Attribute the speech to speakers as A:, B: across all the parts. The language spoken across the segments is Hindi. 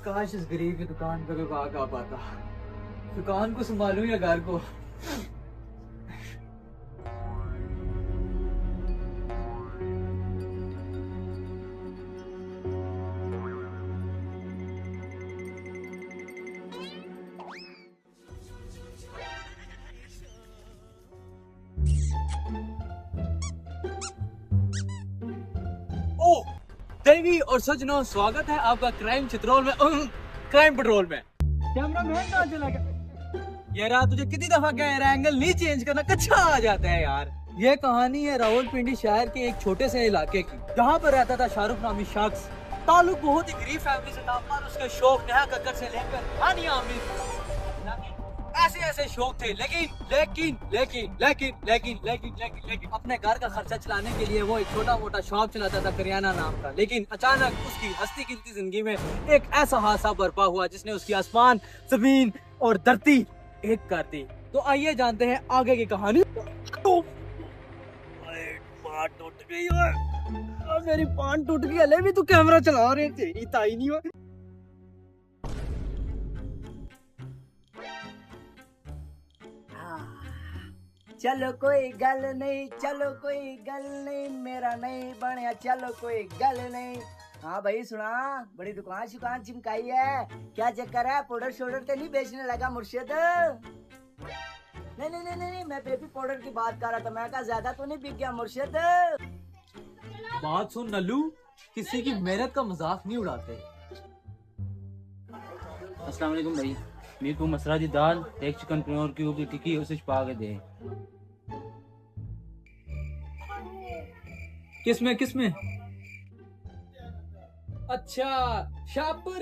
A: काश इस गरीब की दुकान पे कोई आ पाता। दुकान को संभालूं या घर को। ओ देवी और सजनों, स्वागत है आपका क्राइम चित्रोल में, क्राइम पेट्रोल में। कैमरा मैन कहाँ चला गया? ये रात तुझे कितनी दफा कह रहा है, एंगल नहीं चेंज करना, कच्चा आ जाता है यार। ये कहानी है रावलपिंडी शहर के एक छोटे से इलाके की, जहाँ पर रहता था शाहरुख नामी शख्स। ताल्लुक बहुत ही गरीब फैमिली से था, पर उसके शौक नेहा कक्कड़ से लेकर हानिया आमिर ऐसे ऐसे शौक थे। लेकिन अपने घर का खर्चा चलाने के लिए वो एक छोटा मोटा शॉप चलाता था, करियाना नाम का। लेकिन अचानक उसकी हंसती खिलती जिंदगी में एक ऐसा हादसा बरपा हुआ जिसने उसकी आसमान, जमीन और धरती एक कर दी। तो आइए जानते हैं आगे की कहानी। पान टूट गई है, मेरी पान टूट गई। अले भी तू कैमरा चला रहे थे, ताई नहीं हुआ। चलो कोई गल नहीं, चलो कोई गल नहीं, मेरा नहीं बनया, चलो कोई गल नहीं। हाँ भाई सुना, बड़ी दुकान शुकान चिमकाई है, क्या चक्कर है? पाउडर शोडर तो नहीं बेचने लगा मुर्शिद? नहीं, मैं बेबी पाउडर की बात कर रहा था। मैं कहा ज्यादा तो नहीं बिक गया मुर्शिद? बात सुन नल्लू, किसी की मेहनत का मजाक नहीं उड़ाते।
B: अस्सलाम वालेकुम भाई, मेरे को मसरा दी दाल, एक चिकन पनीर की होगी टिक्की, उसे छुपा के दे।
A: किसमें? अच्छा, शापर।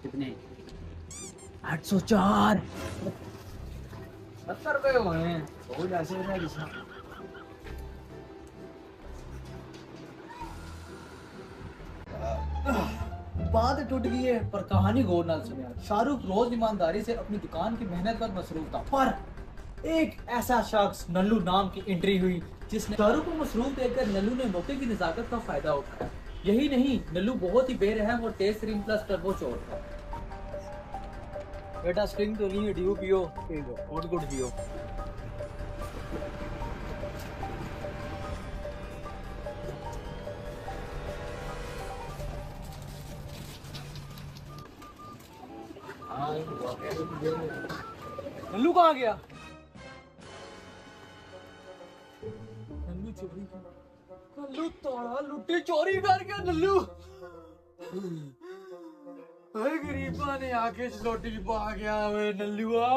B: कितने?
A: 804 70 रुपए हुए हैं। बहुत ऐसे है जिसमें बात टूट गई है, पर कहानी गौर नाल सुनिया। शाहरुख रोज ईमानदारी से अपनी दुकान की मेहनत पर मसरूफ था, पर एक ऐसा शख्स नल्लू नाम की एंट्री हुई जिसने शाहरुख को मसरूफ देखकर नल्लू ने मौके की नजाकत का फायदा उठाया। यही नहीं, नल्लू बहुत ही बेरहम और तेज तरीन प्लस टर्बो चोर था। बेटा स्ट्रिंग तो नहीं है, ड्यू पियो, और गुड पियो। नल्लू कहाँ गया? नल्लू तोड़ा लुट्टी चोरी कर गया नल्लू। अरे गरीबा ने आके लोटी पा गया वे नल्लुआ।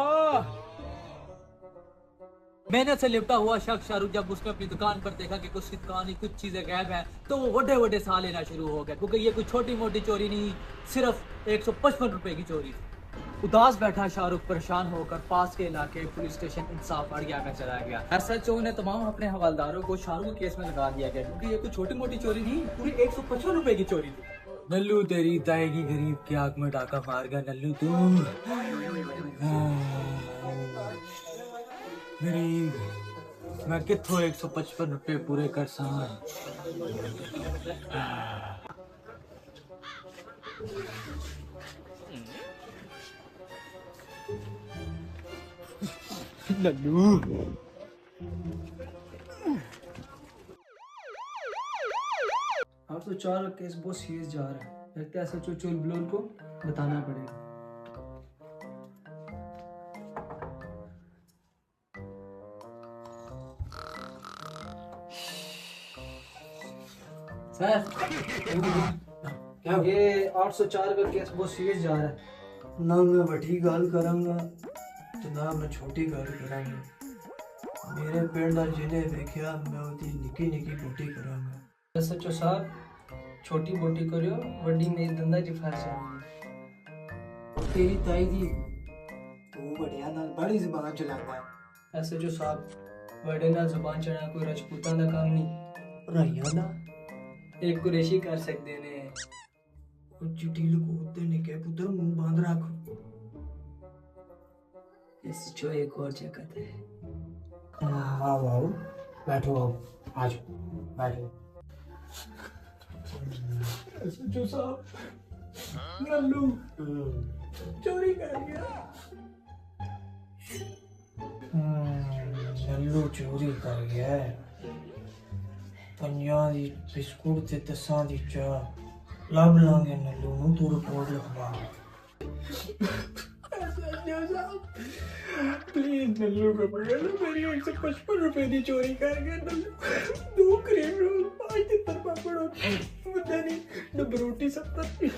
A: मेहनत से लिपटा हुआ शख्स शाहरुख जब उसने अपनी दुकान पर देखा कि उसकी दुकान की कुछ चीजें गायब हैं, तो वो बड़े साह लेना शुरू हो गया, क्योंकि ये कोई छोटी मोटी चोरी नहीं, सिर्फ 155 रुपए की चोरी थी। उदास बैठा शाहरुख परेशान होकर पास के इलाके पुलिस स्टेशन इंसाफ अड़िया में चला गया। एसएचओ ने तमाम अपने हवालदारों को शाहरुख के केस में लगा दिया गया, क्योंकि ये कोई छोटी मोटी चोरी नहीं, पूरी 155 रुपए की चोरी थी। नल्लू तेरी ताएगी गरीब की आंख में डाका मार गया नल्लू तू। गरीब मैं कितों 155 रुपए पूरे कर सा। नल्लू 804 का केस बहुत सीरियस जा रहा है, लगता है एसएचओ चोल ब्लोल को बताना पड़ेगा। सर क्या ये 804 का केस बहुत सीरियस जा रहा है।
C: ना मैं बड़ी गल करांगा तो ना मैं छोटी गल करांगा। मेरे पिंड दा जिन्हें देखा मैं उसकी निकी निकी बोटी करांगा।
A: एसएचओ साहब छोटी बोटी करियो, बड़ी मेरी धंधा च फंस जाएगी।
C: तेरी ताई जी तू बढ़िया नाल बड़ी जुबान चलाता है।
A: एसएचओ साहब बड़े नाल जुबान चढ़ाना कोई राजपूतां दा काम नहीं,
C: राइया दा
A: एक कुरैशी कर सकते ने।
C: चिट्ठी लुकोते ने के पुत्र मुंह बांध रख। इस जो एक और जगह है। आओ आओ, बैठो, आओ, आज बैठो। जो साहब, नल्लू चोरी कर गया। नल्लू चोरी कर गया है। 50 दी बिस्कुट ते 10 दी चाह लभ लांगे नल्लू नूं, तू रिपोर्ट लिखवा। प्लीज नल्लू को पकड़ लो, मेरी 155 रुपए की चोरी कर गया नल्लू। 2 क्रीम रोल, 5 तितर पापड़, मुझे नहीं डबरोटी 70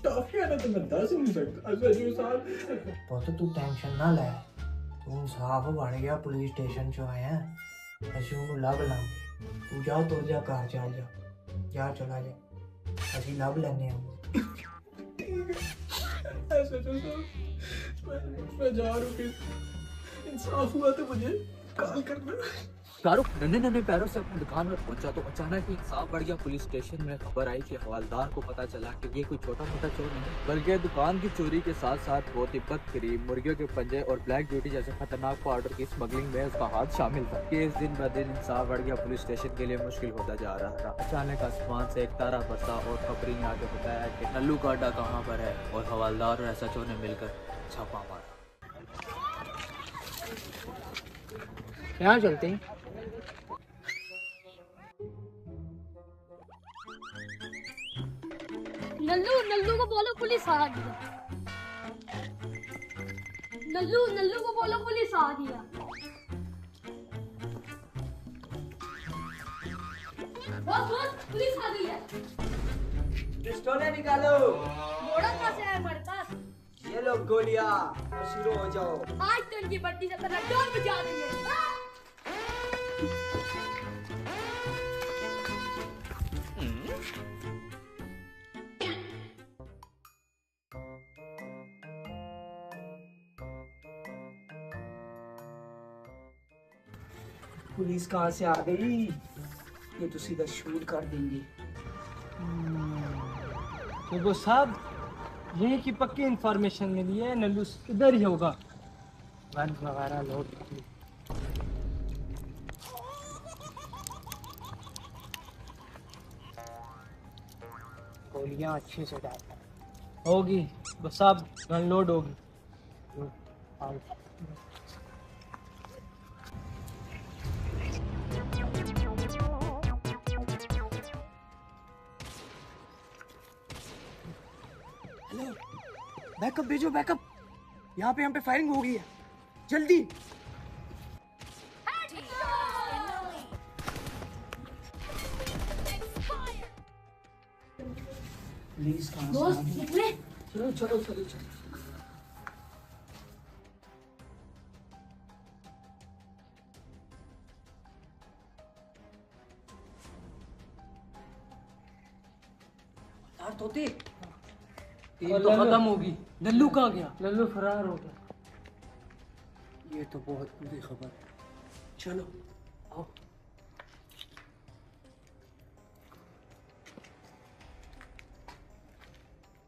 C: टॉफियां ना, तो मैं 10 नहीं सकता। सजू साहब पुत तू टेंशन ना ले, तू इंसाफ बन गया, पुलिस स्टेशन चो आया, ਅਸੀਂ ਉਹਨੂੰ ਲੱਭ ਲਾਂਗੇ। ਤੂੰ ਜਾ, ਤੁਰ ਜਾ, ਘਰ ਚੱਲ ਜਾ, ਜਾ ਚਲਾ ਜਾ, ਅਸੀਂ ਲੱਭ ਲੈਨੇ ਹਾਂ। ठीक है ऐसा जो मैं जा रहा हूँ, इंसाफ हुआ तो मुझे कॉल करना।
A: शाहरुख नन्हे नन्हे पैरों से अपनी दुकान में पहुंचा तो अचानक ही इंसाफ बढ़ गया। पुलिस स्टेशन में खबर आई कि हवलदार को पता चला कि ये कोई छोटा मोटा चोर नहीं है, बल्कि दुकान की चोरी के साथ साथ बहुत ही बदतरीन मुर्गियों के पंजे और ब्लैक ब्यूटी जैसे खतरनाक पाउडर की स्मगलिंग में उसका हाथ शामिल था। केस दिन ब दिन इंसाफ बढ़ गया पुलिस स्टेशन के लिए मुश्किल होता जा रहा था। अचानक आसमान से एक तारा बरसा और खबरी ने आगे बताया कि नल्लू का अड्डा कहाँ पर है, और हवलदार और SHO ने मिलकर छापा मारा।
C: यहाँ चलते हैं।
D: नल्लू को बोलो पुलिस आ गया। नल्लू को बोलो पुलिस आ गया। बस पुलिस आ गई है।
E: पिस्तौलें निकालो।
D: मोड़ा कहाँ से है हमारे पास?
E: ये लो गोलियां और शुरू हो जाओ।
D: आज तो इनकी बत्ती से तरह डोर बजा देंगे।
E: पुलिस कहाँ से आ गई? ये तो सीधा शूट कर देंगे।
C: तो वो साहब, यही की पक्की इंफॉर्मेशन मिली है, नल्लू इधर ही होगा। वन वगैरह लोड गोलियां अच्छे से डाल होगी। बस साहब गन लोड होगी।
E: हेलो, बैकअप भेजो, बैकअप। यहाँ पे हम पे फायरिंग हो गई है, जल्दी। पुलिस कहाँ से आ गई?
D: निकले।
E: चलो चलो चलो चलो। यार तोते,
A: तेल तो खत्म होगी। नल्लू कहाँ गया?
C: नल्लू फरार हो गया।
E: ये तो बहुत बुरी खबर है। चलो आओ।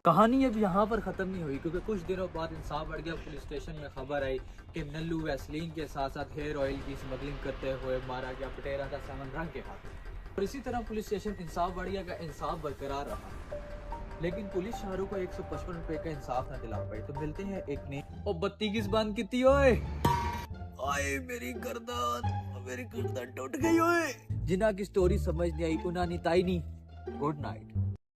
A: कहानी अब यहाँ पर ख़त्म नहीं हुई, क्योंकि कुछ दिनों बाद इंसाफ बढ़ गया पुलिस स्टेशन में खबर आई कि नल्लू वैसलीन के साथ साथ हेयर ऑयल की स्मगलिंग करते हुए मारा गया पटेरा का सामान रंग के हाथ। और इसी तरह पुलिस स्टेशन इंसाफ बढ़ गया का इंसाफ बरकरार रहा, लेकिन पुलिस शाहरुख को 155 रुपए का इंसाफ न दिला पाई। तो मिलते हैं एक नई। ओ बत्ती किस बंद की ओए, आए मेरी गर्दन टूट गई ओए। जिन्ना की स्टोरी समझ नहीं आई उन्हें ताई नहीं। Good night.